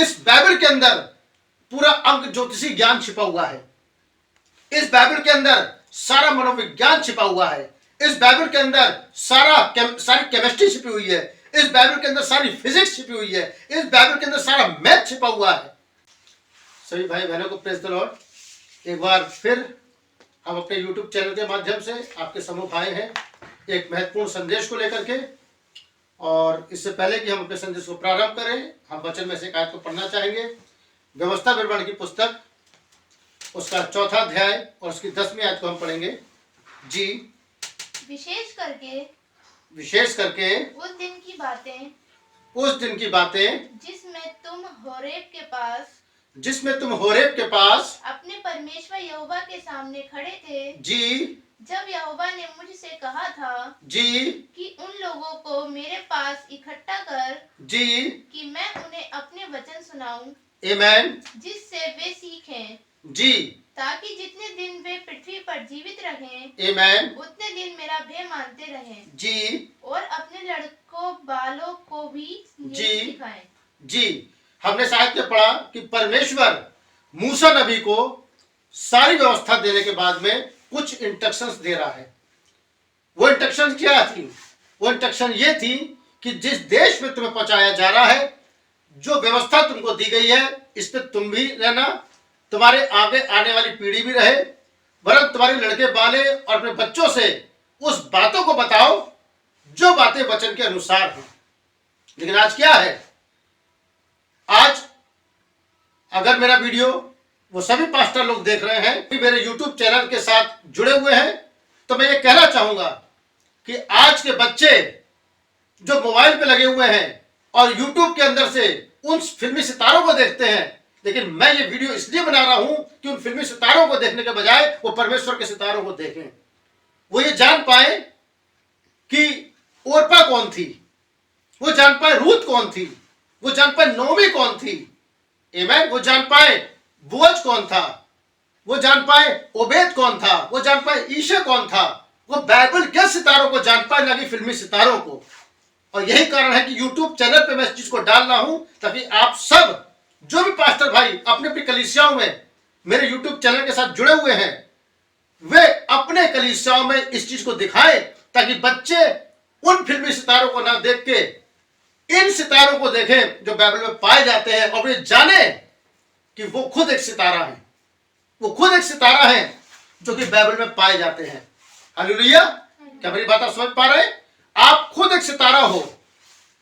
इस बाइबल के अंदर पूरा अंग ज्योतिषी ज्ञान छिपा हुआ है। इस बाइबल के अंदर सारा मनोविज्ञान छिपा हुआ है। इस बाइबल के अंदर सारी केमिस्ट्री छिपी हुई है। इस बाइबल के अंदर सारी फिजिक्स छिपी हुई है। इस बाइबल के अंदर सारा मैथ छिपा हुआ है। सभी भाई बहनों को प्रेज द लॉर्ड। एक बार फिर हम अपने YouTube चैनल के माध्यम से आपके सम्मुख आए हैं एक महत्वपूर्ण संदेश को लेकर के। और इससे पहले कि हम अपने संदेश को प्रारंभ करें, हम वचन में से एक आयत को पढ़ना चाहेंगे। व्यवस्था विवरण की पुस्तक उसका 4वां अध्याय और उसकी 10वीं आयत को हम पढ़ेंगे। जी। विशेष करके उस दिन की बातें जिसमें तुम होरेब के पास अपने परमेश्वर यहोवा के सामने खड़े थे। जी। जब यहोवा ने मुझसे कहा था जी कि उन लोगों को मेरे पास इकट्ठा कर जी कि मैं उन्हें अपने वचन सुनाऊं, आमेन, जिससे वे सीखें, जी, ताकि जितने दिन वे पृथ्वी पर जीवित रहें, आमेन, उतने दिन मेरा भय मानते रहें, जी, और अपने लड़कों बालों को भी जी, सिखाएं। जी। हमने साहित्य में पढ़ा कि परमेश्वर मूसा नबी को सारी व्यवस्था देने के बाद में कुछ इंस्ट्रक्शंस दे रहा है। वो इंस्ट्रक्शन क्या थी? वो इंस्ट्रक्शन ये थी कि जिस देश में तुम्हें पहुंचाया जा रहा है, जो व्यवस्था तुमको दी गई है, इस पे तुम भी रहना, तुम्हारे आगे आने वाली पीढ़ी भी रहे, वरन तुम्हारे लड़के बाले और अपने बच्चों से उस बातों को बताओ जो बातें वचन के अनुसार हैं। लेकिन आज क्या है? आज अगर मेरा वीडियो वो सभी पास्टर लोग देख रहे हैं कि मेरे YouTube चैनल के साथ जुड़े हुए हैं, तो मैं ये कहना चाहूंगा कि आज के बच्चे जो मोबाइल पे लगे हुए हैं और YouTube के अंदर से उन फिल्मी सितारों को देखते हैं, लेकिन मैं ये वीडियो इसलिए बना रहा हूं कि उन फिल्मी सितारों को देखने के बजाय वो परमेश्वर के सितारों को देखें। वो ये जान पाए कि ओरपा कौन थी, वो जान पाए रूत कौन थी, वो जान पाए नोमी कौन थी, आमेन, वो जान पाए बोअज कौन था, वो जान पाए ओबेद कौन था, वो जान पाए ईशा कौन था। वो बाइबल के सितारों को जान पाए, ना कि फिल्मी सितारों को। और यही कारण है कि YouTube चैनल पे मैं इस चीज को डाल रहा हूं, ताकि आप सब जो भी पास्टर भाई अपने अपनी कलीसियाओं में मेरे YouTube चैनल के साथ जुड़े हुए हैं, वे अपने कलीसियाओं में इस चीज को दिखाएं, ताकि बच्चे उन फिल्मी सितारों को ना देख के इन सितारों को देखें जो बाइबल में पाए जाते हैं, और वे जाने कि वो खुद एक सितारा है, वो खुद एक सितारा है जो कि बाइबल में पाए जाते हैं। हालेलुया। क्या मेरी बात आप समझ पा रहे हैं? आप खुद एक सितारा हो,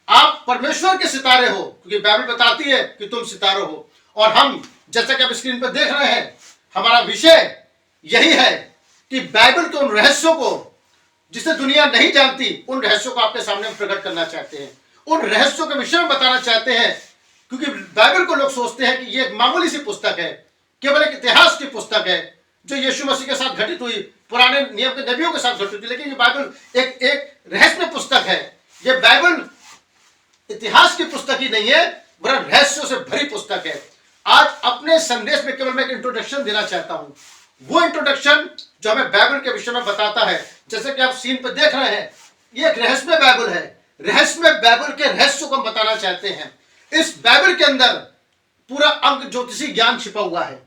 आप परमेश्वर के सितारे हो, क्योंकि बाइबल बताती है कि तुम सितारे हो। और हम जैसा कि आप स्क्रीन पर देख रहे हैं, हमारा विषय यही है कि बाइबल के उन रहस्यों को जिसे दुनिया नहीं जानती, उन रहस्यों को आपके सामने प्रकट करना चाहते हैं, उन रहस्यों के विषय में बताना चाहते हैं। क्योंकि बाइबल को लोग सोचते हैं कि ये एक मामूली सी पुस्तक है, केवल एक इतिहास की पुस्तक है जो यीशु मसीह के साथ घटित हुई, पुराने नियम के नबियों के साथ घटित हुई। लेकिन ये बाइबल एक रहस्यमय पुस्तक है। ये बाइबल इतिहास की पुस्तक ही नहीं है, वरन रहस्यों से भरी पुस्तक है। आज अपने संदेश में केवल मैं एक इंट्रोडक्शन देना चाहता हूं, वो इंट्रोडक्शन जो हमें बाइबल के विषय में बताता है। जैसे कि आप सीन पर देख रहे हैं, ये एक रहस्यमय बाइबल है। रहस्यमय बाइबल के रहस्यों को हम बताना चाहते हैं। इस बाइबल के अंदर पूरा अंग ज्योतिषी ज्ञान छिपा हुआ है।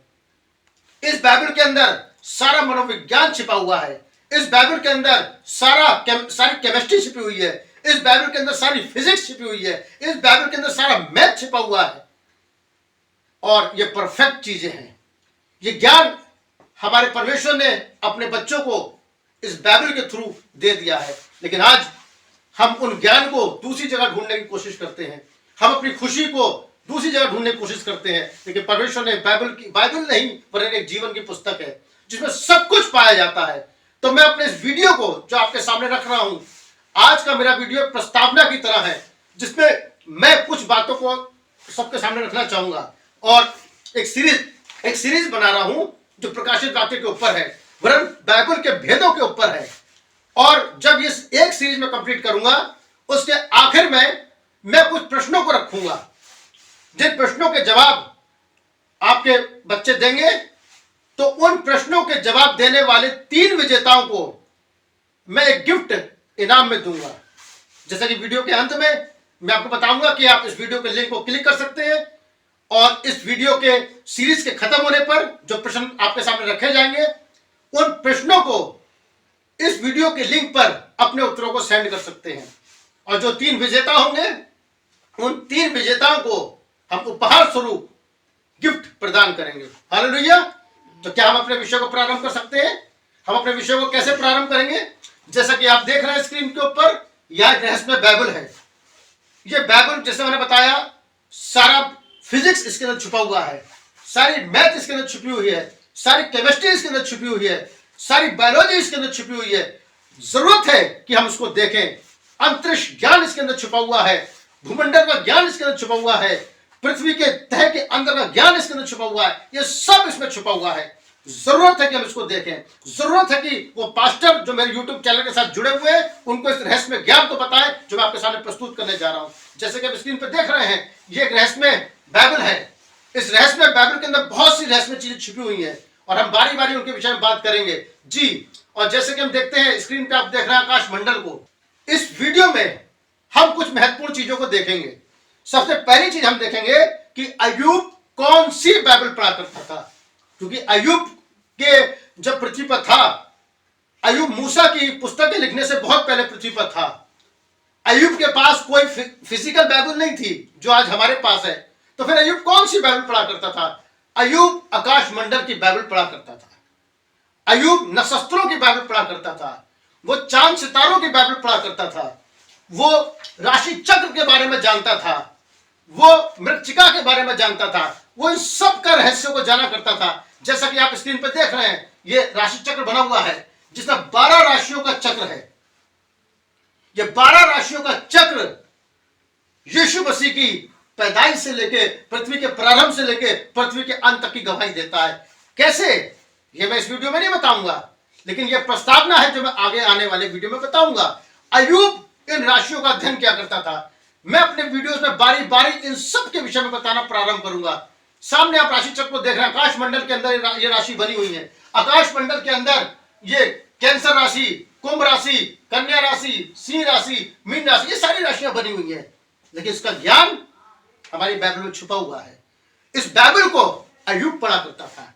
इस बाइबल के अंदर सारा मनोविज्ञान छिपा हुआ है। इस बाइबल के अंदर सारी केमिस्ट्री छिपी हुई है। इस बाइबल के अंदर सारी फिजिक्स छिपी हुई है। इस बाइबल के अंदर सारा मैथ छिपा हुआ है। और ये परफेक्ट चीजें हैं। ये ज्ञान हमारे परमेश्वर ने अपने बच्चों को इस बाइबल के थ्रू दे दिया है। लेकिन आज हम उन ज्ञान को दूसरी जगह ढूंढने की कोशिश करते हैं। हम अपनी खुशी को दूसरी जगह ढूंढने की कोशिश करते हैं। लेकिन परमेश्वर ने बाइबल नहीं, पर एक जीवन की पुस्तक है जिसमें सब कुछ पाया जाता है। तो मैं अपने इस वीडियो को जो आपके सामने रख रहा हूं, आज का मेरा वीडियो प्रस्तावना की तरह है, जिसमें मैं कुछ बातों को सबके सामने रखना चाहूंगा। और एक सीरीज बना रहा हूं जो प्रकाशित वाक्य के ऊपर है, वरन बाइबल के भेदों के ऊपर है। और जब इस एक सीरीज में कंप्लीट करूंगा, उसके आखिर में मैं कुछ प्रश्नों को रखूंगा, जिन प्रश्नों के जवाब आपके बच्चे देंगे, तो उन प्रश्नों के जवाब देने वाले 3 विजेताओं को मैं एक गिफ्ट इनाम में दूंगा। जैसा कि वीडियो के अंत में मैं आपको बताऊंगा कि आप इस वीडियो के लिंक को क्लिक कर सकते हैं और इस वीडियो के सीरीज के खत्म होने पर जो प्रश्न आपके सामने रखे जाएंगे, उन प्रश्नों को इस वीडियो के लिंक पर अपने उत्तरों को सेंड कर सकते हैं। और जो 3 विजेता होंगे, उन 3 विजेताओं को हम उपहार स्वरूप गिफ्ट प्रदान करेंगे। हालेलुया। तो क्या हम अपने विषय को प्रारंभ कर सकते हैं? हम अपने विषय को कैसे प्रारंभ करेंगे? जैसा कि आप देख रहे हैं स्क्रीन के ऊपर, यह एक रहस्यमय बाइबल है। यह बाइबल, जैसे मैंने बताया, सारा फिजिक्स इसके अंदर छुपा हुआ है, सारी मैथ इसके अंदर छुपी हुई है, सारी केमिस्ट्री इसके अंदर छुपी हुई है, सारी बायोलॉजी इसके अंदर छुपी हुई है। जरूरत है कि हम उसको देखें। अंतरिक्ष ज्ञान इसके अंदर छुपा हुआ है, भूमंडल का ज्ञान इसके अंदर छुपा हुआ है, पृथ्वी के तह के अंदर का ज्ञान इसके अंदर छुपा हुआ है। यह सब इसमें छुपा हुआ है। जरूरत है कि हम इसको देखें। जरूरत है कि वो पास्टर जो मेरे YouTube चैनल के साथ जुड़े हुए हैं, उनको इस रहस्यमय ज्ञान को बताएं जो मैं आपके सामने प्रस्तुत करने जा रहा हूं। जैसे कि आप स्क्रीन पर देख रहे हैं, ये एक रहस्यमय बाइबल है। इस रहस्यमय बाइबल के अंदर बहुत सी रहस्यमय चीजें छिपी हुई हैं और हम बारी बारी उनके विषय में बात करेंगे जी। और जैसे कि हम देखते हैं स्क्रीन पे, आप देख रहे हैं आकाश मंडल को। इस वीडियो में हम कुछ महत्वपूर्ण चीजों को देखेंगे। सबसे पहली चीज हम देखेंगे कि अय्यूब कौन सी बाइबल पढ़ा करता था, क्योंकि अय्यूब के जब पृथ्वी पर था, अय्यूब मूसा की पुस्तकें लिखने से बहुत पहले पृथ्वी पर था। अय्यूब के पास कोई फिजिकल बाइबल नहीं थी जो आज हमारे पास है। तो फिर अय्यूब कौन सी बाइबल पढ़ा करता था? अय्यूब आकाश मंडल की बाइबल पढ़ा करता था। अय्यूब नक्षत्रों की बाइबल पढ़ा करता था। वो चांद सितारों की बाइबल पढ़ा करता था। वो राशि चक्र के बारे में जानता था। वो मृत्तिका के बारे में जानता था। वो इन सब का रहस्य को जाना करता था। जैसा कि आप स्क्रीन पर देख रहे हैं, ये राशि चक्र बना हुआ है जिसमें 12 राशियों का चक्र है। ये 12 राशियों का चक्र यीशु मसीह की पैदाइश से लेके, पृथ्वी के प्रारंभ से लेके पृथ्वी के अंत तक की गवाही देता है। कैसे, ये मैं इस वीडियो में नहीं बताऊंगा, लेकिन यह प्रस्तावना है जो मैं आगे आने वाले वीडियो में बताऊंगा। अय्यूब इन राशियों का अध्ययन क्या करता था, मैं अपने वीडियोस में बारी बारी इन सब के विषय में बताना प्रारंभ करूंगा। सामने आप राशि चक्र को देख रहे हैं। आकाश मंडल के अंदर ये राशि बनी हुई है। आकाश मंडल के अंदर ये कैंसर राशि, कुंभ राशि, कन्या राशि, सिंह राशि, मीन राशि, ये सारी राशियां बनी हुई है। लेकिन इसका ज्ञान हमारी बाइबल में छुपा हुआ है। इस बाइबल को अय्यूब पढ़ा करता था।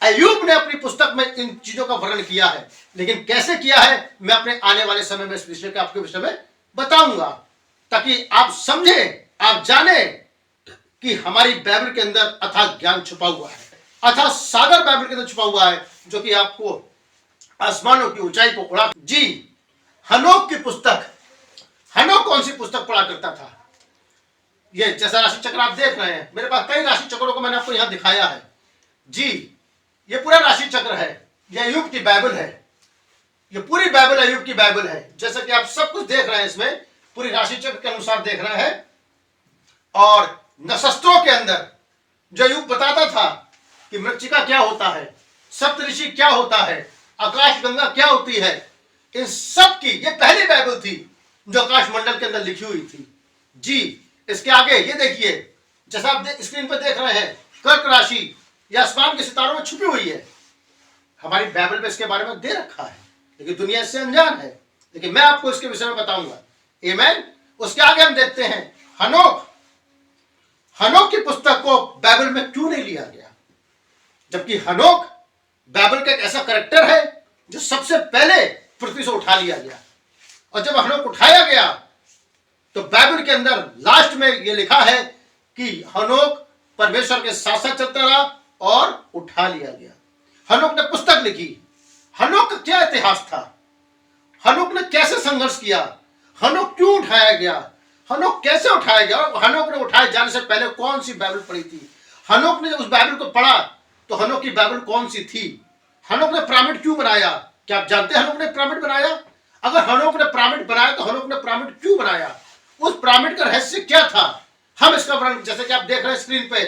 अय्यूब ने अपनी पुस्तक में इन चीजों का वर्णन किया है, लेकिन कैसे किया है मैं अपने आने वाले समय में इस विषय के आपके विषय में बताऊंगा, ताकि आप समझें, आप जाने कि हमारी बाइबल के अंदर अथाह ज्ञान छुपा हुआ है। अथाह सागर बाइबल के अंदर छुपा हुआ है जो कि आपको आसमानों की ऊंचाई को उड़ा जी। हनोक की पुस्तक, हनोक कौन सी पुस्तक पढ़ा करता था? ये जैसा राशि चक्र आप देख रहे हैं, मेरे पास कई राशि चक्रों को मैंने आपको यहां दिखाया है जी। ये पूरा राशि चक्र है। ये अय्यूब की बाइबल है। ये पूरी बाइबल अय्यूब की बाइबल है। जैसा कि आप सब कुछ देख रहे हैं, इसमें पूरी राशि चक्र के अनुसार देख रहे हैं। और नक्षत्रों के अंदर जो अय्यूब बताता था कि मृत्तिका क्या होता है, सप्तऋषि क्या होता है, आकाश गंगा क्या होती है, इन सब की ये पहली बाइबल थी जो आकाश मंडल के अंदर लिखी हुई थी जी। इसके आगे ये देखिए, जैसा आप स्क्रीन पर देख रहे हैं, कर्क राशि या आसमान के सितारों में छुपी हुई है। हमारी बाइबल में इसके बारे में दे रखा है, लेकिन दुनिया इससे अनजान है। लेकिन मैं आपको इसके विषय में बताऊंगा। आमीन। उसके आगे हम देखते हैं हनोक। हनोक की पुस्तक को बाइबल में क्यों नहीं लिया गया, जबकि हनोक बाइबल का एक ऐसा कैरेक्टर है जो सबसे पहले पृथ्वी से उठा लिया गया। और जब हनोक उठाया गया तो बाइबल के अंदर लास्ट में यह लिखा है कि हनोक परमेश्वर के साथ साथ चलता रहा और उठा लिया गया। हनोक ने पुस्तक लिखी। हनोक का क्या इतिहास था? हनोक ने कैसे संघर्ष किया? हनोक क्यों उठाया गया? हनोक कैसे उठाया गया? और हनोक ने उठाए जाने से पहले कौन सी बाइबल पढ़ी थी? हनोक ने जब उस बाइबल को पढ़ा तो हनोक की बाइबल कौन सी थी? हनोक ने पिरामिड क्यों बनाया? क्या आप जानते हैं हनोक ने पिरामिड बनाया? अगर हनोक ने पिरामिड बनाया तो हनोक ने पिरामिड क्यों बनाया? उस पिरामिड का रहस्य क्या था? हम इसका वर्णन, जैसे कि आप देख रहे हैं स्क्रीन पे,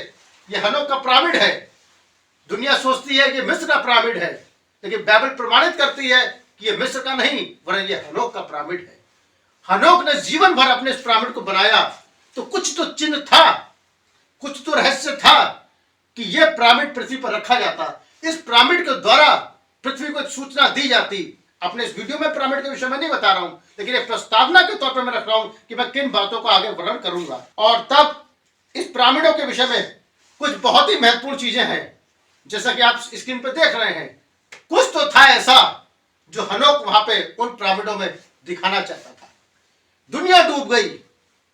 ये हनोक का पिरामिड है। दुनिया सोचती है कि मिस्र का पिरामिड है, लेकिन बाइबल प्रमाणित करती है कि ये मिस्र का नहीं, वरन ये हनोक का पिरामिड है। हनोक ने जीवन भर अपने इस पिरामिड को बनाया, तो कुछ तो चिन्ह था, कुछ तो रहस्य था कि यह पिरामिड पृथ्वी पर रखा जाता। इस पिरामिड के द्वारा पृथ्वी को एक सूचना दी जाती। अपने इस वीडियो में पिरामिड के विषय में नहीं बता रहा हूं, लेकिन एक प्रस्तावना के तौर पर मैं रख रहा हूं कि मैं किन बातों को आगे वर्णन करूंगा। और तब इस पिरामिडों के विषय में कुछ बहुत ही महत्वपूर्ण चीजें हैं, जैसा कि आप स्क्रीन पर देख रहे हैं। कुछ तो था ऐसा जो हनोक वहां पे उन पिरामिडों में दिखाना चाहता था। दुनिया डूब गई,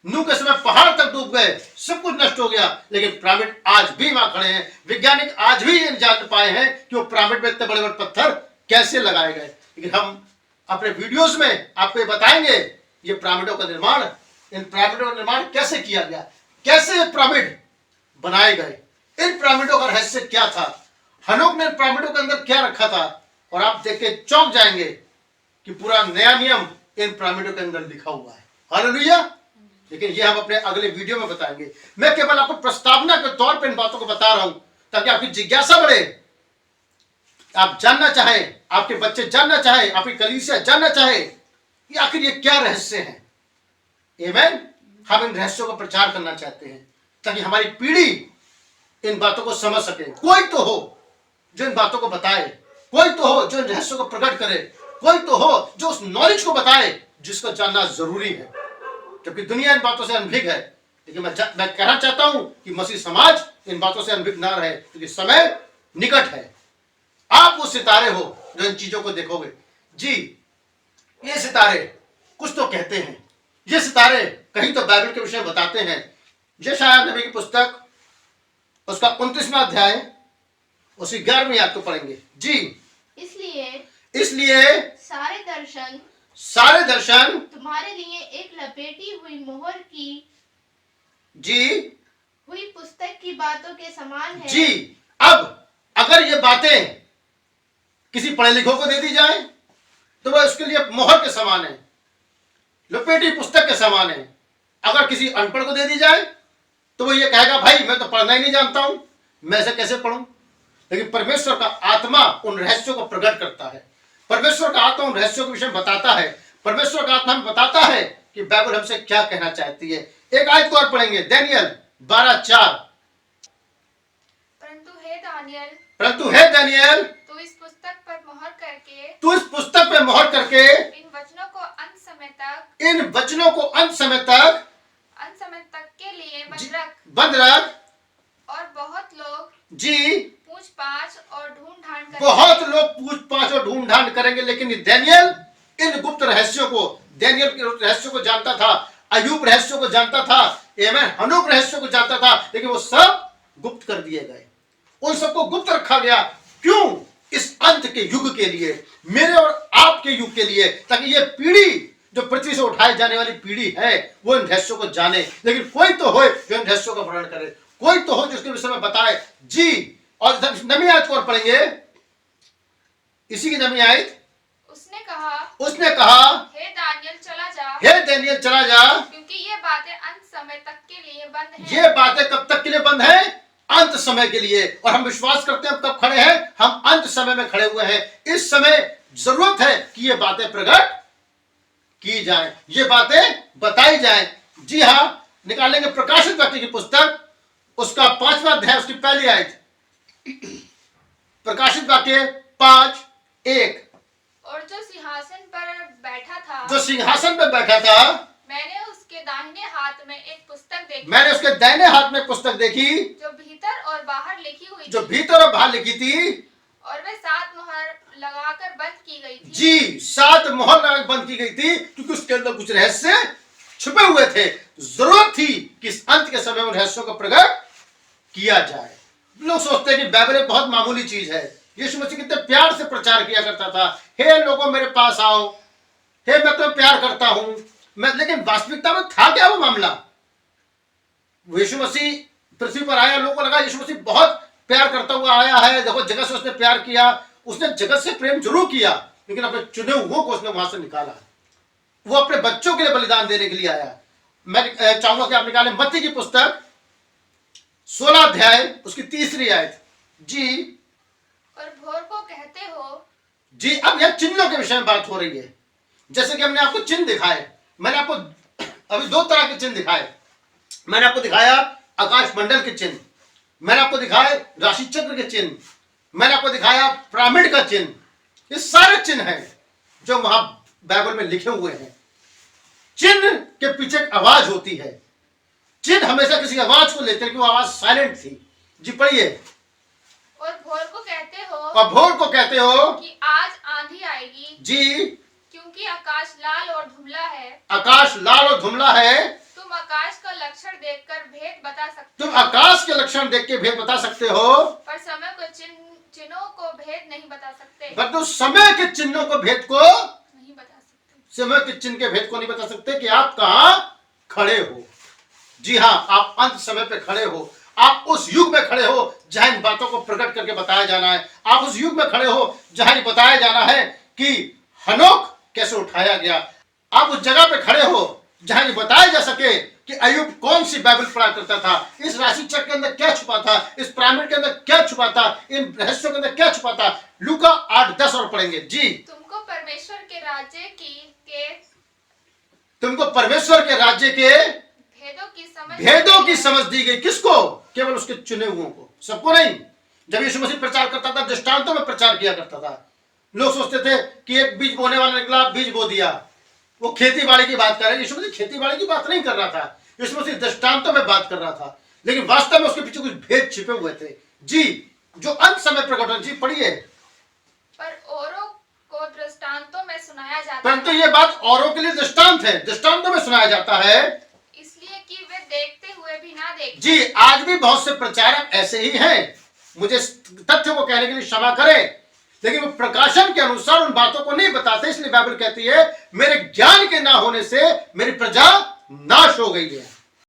नूह के समय पहाड़ तक डूब गए, सब कुछ नष्ट हो गया, लेकिन पिरामिड आज भी वहां खड़े हैं। वैज्ञानिक आज भी ये जान पाए हैं कि वो पिरामिड में इतने बड़े बड़े पत्थर कैसे लगाए गए। लेकिन हम अपने वीडियोस में आपको ये बताएंगे ये पिरामिडों का निर्माण, इन पिरामिडों का निर्माण कैसे किया गया, कैसे ये पिरामिड बनाए गए, इन पिरामिडों का रहस्य क्या था, हनोक ने पिरामिडों के अंदर क्या रखा था। और आप देख के चौंक जाएंगे कि पूरा नया नियम इन पिरामिडों के अंदर लिखा हुआ है। हालेलुया। लेकिन ये हम अपने अगले वीडियो में बताएंगे। मैं केवल आपको प्रस्तावना के तौर पर इन बातों को बता रहा हूं ताकि आपकी जिज्ञासा बढ़े, आप जानना चाहें, आपके बच्चे जानना चाहें, आपकी कलीसिया जानना चाहे कि आखिर ये क्या रहस्य है। आमीन। हम इन रहस्यों का प्रचार करना चाहते हैं ताकि हमारी पीढ़ी इन बातों को समझ सके। कोई तो हो जो इन बातों को बताए, कोई तो हो जो इन रहस्यों को प्रकट करे, कोई तो हो जो उस नॉलेज को बताए जिसको जानना जरूरी है, क्योंकि दुनिया इन बातों से अनभिज्ञ है। लेकिन मैं कहना चाहता हूं कि मसीह समाज इन बातों से अनभिज्ञ ना रहे, क्योंकि समय निकट है। आप वो सितारे हो जो इन चीजों को देखोगे। जी, ये सितारे कुछ तो कहते हैं, ये सितारे कहीं तो बाइबल के विषय में बताते हैं। यशायाह नबी की पुस्तक उसका 29वां अध्याय उसी 11वीं आयत को पढ़ेंगे। जी, इसलिए सारे दर्शन तुम्हारे लिए एक लपेटी हुई मोहर की जी हुई पुस्तक की बातों के समान है। जी, अब अगर ये बातें किसी पढ़े लिखों को दे दी जाए तो वह उसके लिए मोहर के समान है, लपेटी पुस्तक के समान है। अगर किसी अनपढ़ को दे दी जाए तो वो ये कहेगा, भाई मैं तो पढ़ना ही नहीं जानता हूं, मैं इसे कैसे पढ़ूं। लेकिन परमेश्वर का आत्मा उन रहस्यों को प्रकट करता है, परमेश्वर का आत्मा उन रहस्यों के विषय में बताता है, परमेश्वर का आत्मा हमें बताता है कि बाइबल हमसे क्या कहना चाहती है। एक आयत को और पढ़ेंगे, दानियेल 12:4। परंतु हे दानियेल, तू इस पुस्तक पर मोहर करके इन वचनों को अंत समय तक के लिए बंद रख। और बहुत लोग जी, पूछ-पाछ और ढूंढ-ढांड करेंगे। बहुत लोग पूछ-पाछ और ढूंढ-ढांड करेंगे, लेकिन दानियेल इन गुप्त रहस्यों को, दानियेल के रहस्यों को जानता था, अय्यूब रहस्यों को जानता था, आमीन, हनोक रहस्यों को जानता था, लेकिन वो सब गुप्त कर दिए गए, उन सबको गुप्त रखा गया। क्यों? इस अंत के युग के लिए, मेरे और आपके युग के लिए, ताकि ये पीढ़ी जो पृथ्वी से उठाई जाने वाली पीढ़ी है वो इन रहस्यों को जाने। लेकिन कोई तो हो जो इन रहस्यों का वर्णन करे, कोई तो हो जिसके विषय में बताए। जी, और नवी आयत को और पढ़ेंगे, इसी की नवी आयत। उसने कहा हे दानियेल चला जा, क्योंकि ये बातें अंत समय तक के लिए बंद हैं। ये बातें कब तक के लिए बंद है? अंत समय के लिए। और हम विश्वास करते हैं कब खड़े हैं? हम अंत समय में खड़े हुए हैं। इस समय जरूरत है कि ये बातें प्रकट की जाएं, ये बातें बताई जाएं। जी हाँ, निकालेंगे प्रकाशित वाक्य की पुस्तक, उसका 5वां अध्याय, उसकी पहली आयत। प्रकाशित वाक्य 5:1। और जो सिंहासन पर बैठा था, मैंने उसके दाहिने हाथ में एक पुस्तक देखी, जो भीतर और बाहर लिखी थी, और वे 7 मोहर लगाकर बंद की गई थी। जी, 7 मोहर लगाकर बंद की गई थी, क्योंकि उसके अंदर कुछ रहस्य छुपे हुए थे। जरूरत थी कि इस अंत के समय उन रहस्यों को प्रकट किया जाए। लोग सोचते हैं कि बाइबल एक बहुत मामूली चीज है। यीशु मसीह कितने प्यार से प्रचार किया करता था, हे लोगों मेरे पास आओ, हे मैं तुम्हें प्यार करता हूं मैं। लेकिन वास्तविकता में था क्या वो मामला? यीशु मसीह पृथ्वी पर आया, लोगों को लगा यीशु मसीह बहुत प्यार करता हुआ आया है, देखो जगत से उसने प्यार किया। उसने जगत से प्रेम जरूर किया, लेकिन अपने चुने हुओं को उसने वहां से निकाला। वो अपने बच्चों के लिए बलिदान देने के लिए आया। मैं चाहूंगा कि आप निकालें मत्ती की पुस्तक 16 अध्याय, उसकी 3री आयत। जी, और भोर को कहते हो। जी, अब यह चिन्हों के विषय में बात हो रही है। जैसे कि हमने आपको चिन्ह दिखाए, मैंने आपको अभी 2 तरह के चिन्ह दिखाए। मैंने आपको दिखाया आकाश मंडल के चिन्ह, मैंने आपको दिखाए राशि चक्र के चिन्ह, मैंने आपको दिखाया पिरामिड का चिन्ह। ये सारे चिन्ह हैं जो वहां बाइबल में लिखे हुए हैं। चिन्ह के पीछे एक आवाज होती है। चिन्ह हमेशा किसी आवाज को लेते हैं, कि वो आवाज साइलेंट थी। जी पढ़िए। और भोर को कहते हो और भोर को कहते हो कि आज आंधी आएगी, जी, क्योंकि आकाश लाल और धुंधला है। आकाश लाल और धुंधला है। तुम आकाश का लक्षण देखकर भेद बता सकते तुम हो, आकाश के लक्षण देख के भेद बता सकते हो, पर समय को चिन्हों को भेद नहीं बता सकते। परंतु समय के चिन्हों को भेद को नहीं बता सकते। समय के चिन्ह के भेद को नहीं बता सकते कि आप कहां खड़े हो। जी हाँ, आप अंत समय पे खड़े हो। आप उस युग में खड़े हो जहां इन बातों को प्रकट करके बताया जाना है। आप उस युग में खड़े हो जहां बताया जाना है कि हनोक कैसे उठाया गया। आप उस जगह पे खड़े हो जहां ये बताया जा सके कि अय्यूब कौन सी बाइबल पढ़ा करता था, इस राशि चक्र के अंदर क्या छुपा था, इस पिरामिड के अंदर क्या छुपा था, इन रहस्यों के अंदर क्या छुपा था। लूका 8:10 और पढ़ेंगे जी। तुमको परमेश्वर के राज्य के तुमको परमेश्वर के राज्य के भेदों की समझ दी गई। किसको? केवल उसके चुने हुओं को, सबको नहीं। जब यीशु मसीह प्रचार करता था, दृष्टांतों में प्रचार किया करता था। लोग सोचते थे कि एक बीज बोने वाला निकला, बीज बो दिया। वो खेती बाड़ी की बात कर रहे हैं। यीशु मसीह खेती बाड़ी की बात नहीं कर रहा था, यीशु मसीह दृष्टांतों में बात कर रहा था। लेकिन वास्तव में उसके पीछे कुछ भेद छिपे हुए थे जी, जो अंत समय प्रकट हो। जी पढ़िए। पर औरों को दृष्टांतों में सुनाया जाता है, परंतु ये बात औरों के लिए दृष्टांत है, दृष्टांतों में सुनाया जाता है, इसलिए कि वे देखते हुए भी ना देखें। जी। आज भी बहुत से प्रचारक ऐसे ही हैं। मुझे तथ्य को कहने के लिए क्षमा करें, लेकिन वो प्रकाशन के अनुसार उन बातों को नहीं बताते। इसलिए बाइबल कहती है मेरे ज्ञान के ना होने से मेरी प्रजा नाश हो गई है।